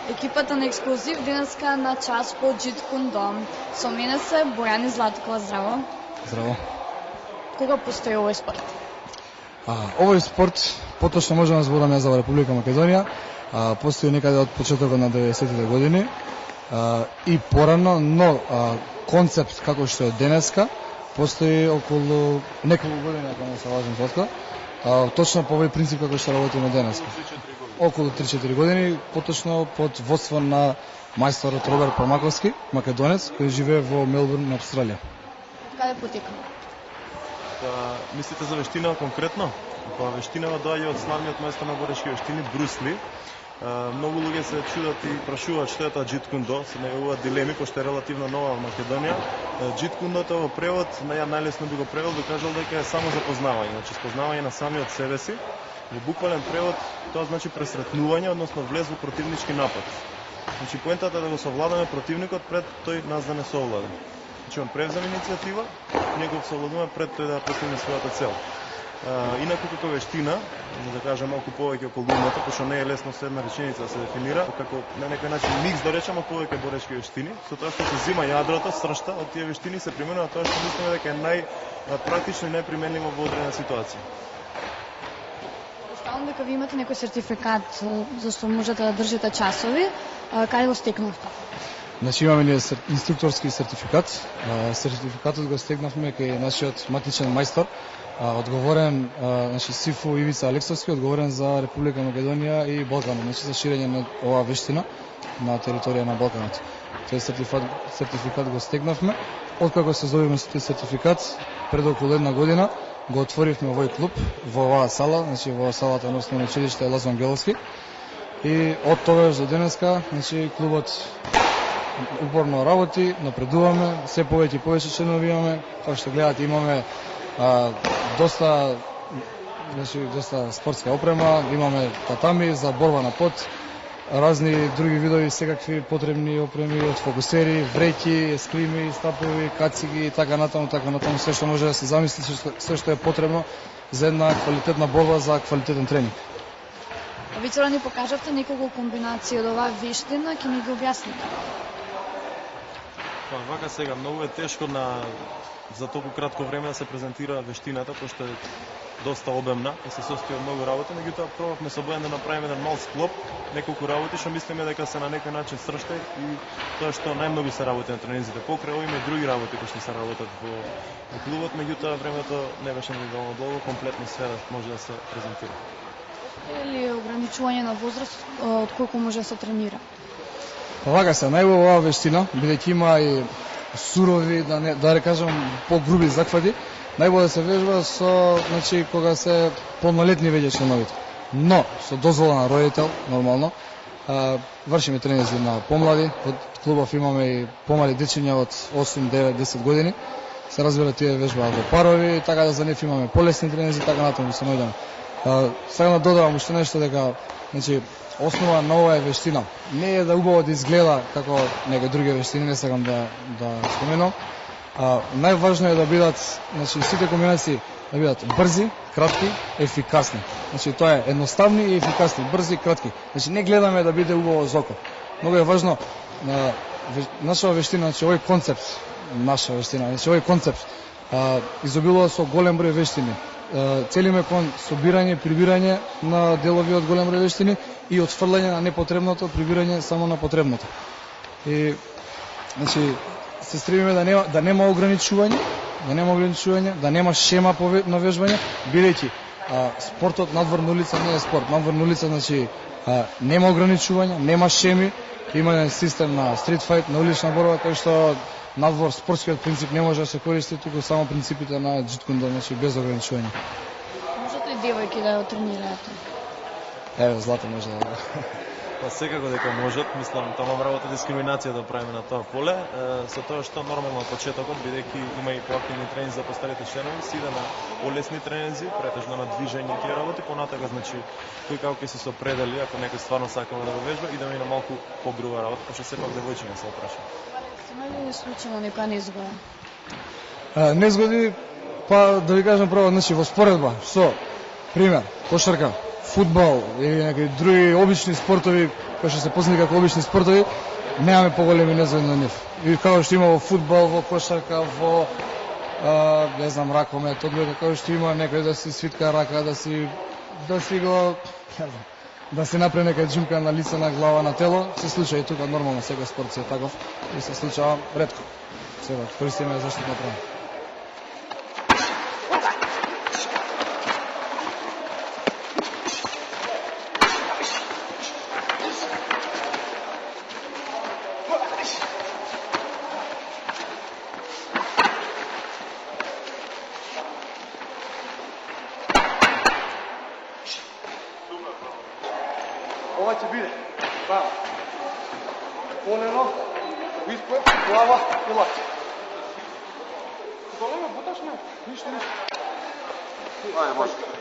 Екипата на Ексклузив денеска на час по Джиткундо. Со мене се Бојани Златкова, здраво. Здраво. Кога постои овој спорт? Овој спорт, поточно можеме да збораме за Република Македонија, постои некаде од почетокот на 90-тите години и порано, но концепт како што е денеска постои околу неколку години, ако не се лажам Златко. Точно по овој принцип како што работиме денеска. Околу 3-4 години, поточно под водство на мајсторот Роберт Памаковски, македонец, кој живее во Мелбурн, Австралија. Каде потека? Мислите за вештина конкретно? Вештинава доаѓа од славниот мајстор на борешки вештини Брус Ли. Многу луѓе се чудат и прашуваат што е тоа Джиткундо, се најавуваат дилеми, пошто е релативно нова во Македонија. Джиткундото во превод, најлесно би го превел, би кажал дека е само запознавање, значи спознавање на самиот себе си. Во буквален превод тоа значи пресретнување, односно влез во противнички напад. Значи поентата е да го совладаме противникот пред тој нас да не совладе. Значи он превзема иницијатива, ние го совладуваме пред тој да постигне својата цел. Инаку како вештина, да кажем малку повеќе околу умата, пошто не е лесно со една реченица да се дефинира, како на некој начин микс да речеме повеќе борешки вештини, со тоа што се зима јадрото, сршта од тие вештини се применува тоа што мислиме дека е најпрактично и најприменливо во одредена ситуација. Ставам дека ви имате некој сертификат за што можете да држите часови. Каде го стекнавте? Значи имаме ние инструкторски сертификат. Сертификатот го стекнавме кај нашиот матичен мајстор, одговорен, значи Сифу Ивица Алексовски, одговорен за Република Македонија и Балканот, значи за ширење на оваа вештина на територија на Балканот. Тој сертификат го стекнавме. Откако се здобивме со тој сертификат, пред околу една година го отворивме овој клуб во оваа сала, значи во салата на основно училиште Лазо Ангеловски. И од тогаш до денеска, значи клубот упорно работи, напредуваме, се повеќе и повеќе членови имаме. Како што гледате, имаме доста спортска опрема, имаме татами за борба на пот, разни други видови, секакви потребни опреми од фокусери, вреќи, есклими, стапови, кациги и така натаму, се што може да се замисли, се што е потребно за една квалитетна борба, за квалитетен тренинг. Ви вчера ни покажавте неколку комбинации од оваа вештина, ќе ни ги објасните. Вака сега многу е тешко за толку кратко време да се презентира вештината, пошто е доста обемна и се состои од многу работи, меѓутоа пробавме со Бојан да направиме еден мал склоп, неколку работи што мислиме дека се на некој начин сршта и тоа што најмногу се работи на тренинзите. Покрај ова има и други работи кои што се работат во клубот, меѓутоа времето не беше доволно долго, комплетно све да може да се презентира. Е ли ограничување на возраст од колку може да се тренира? Вака се, најубава оваа вештина, бидејќи има и сурови, да рекажам, по-груби заквади, најбоље да се вежба со, значи, кога се полнолетни веќе членовите. Но, со дозвола на родител, нормално, вршиме тренинзи на помлади, од клубов имаме и помали дечиња од 8, 9, 10 години, се разбира тие вежбаат во парови, така да за нив имаме полесни тренинзи, така натаму се наоѓаме. Сега да додавам уште нешто дека, значи, основа на оваа вештина не е да убаво да изгледа како некои други вештини, не сакам да споменам. Најважно е да бидат, значи, сите комбинации да бидат брзи, кратки, ефикасни. Значи тоа е едноставни и ефикасни, брзи и кратки. Значи не гледаме да биде убаво за око. Многу е важно нашава вештина, значи овој концепт, значи овој концепт изобилува со голем број вештини. Целиме кон собирање, прибирање на делови од голем број вештини и отфрлање на непотребното, прибирање само на потребното. И значи се стремиме да нема ограничување, да нема шема на вежбање, бидејќи спортот надвор на улица не е спорт. Надвор на улица значи нема ограничување, нема шеми, има еден систем на стрит фајт, на улична борба, кој што надвор спортскиот принцип не може да се користи, туку само принципите на Джиткундо, значи без ограничување. Можете и девојки да ја тренираат? Еве, Злата може да. Па секако дека можат, мислам, таму работа дискриминација да правиме на тоа поле, со тоа што нормално од почетокот, бидејќи има и поактивни тренинзи за постарите членови, се иде на полесни тренинзи, претежно на движење и тие работи, понатака, значи, кој како ќе се определи, ако некој стварно сакаме да го вежба, идеме и на малку погруба работа, пошто сепак девојчиња се опраша. Има ли случајно некоја незгода? Незгоди, па да ви кажам право, значи во споредба со пример кошарка, фудбал или некои други обични спортови кои што се познати како обични спортови, немаме поголеми незавидно од нив. И како што има во фудбал, во кошарка, во не знам, ракомет, одбојка, како што има некој да си свитка рака, да си го, не знам, да се направи нека џимка на лице, на глава, на тело, се случува и тука нормално, секој спорт се таков и се случува ретко. Сега користиме заштитна права. Ова ќе биде. Браво. Полено, виспој, глава и лакти. Долеме, буташ ме. Ништо. Ајде, може.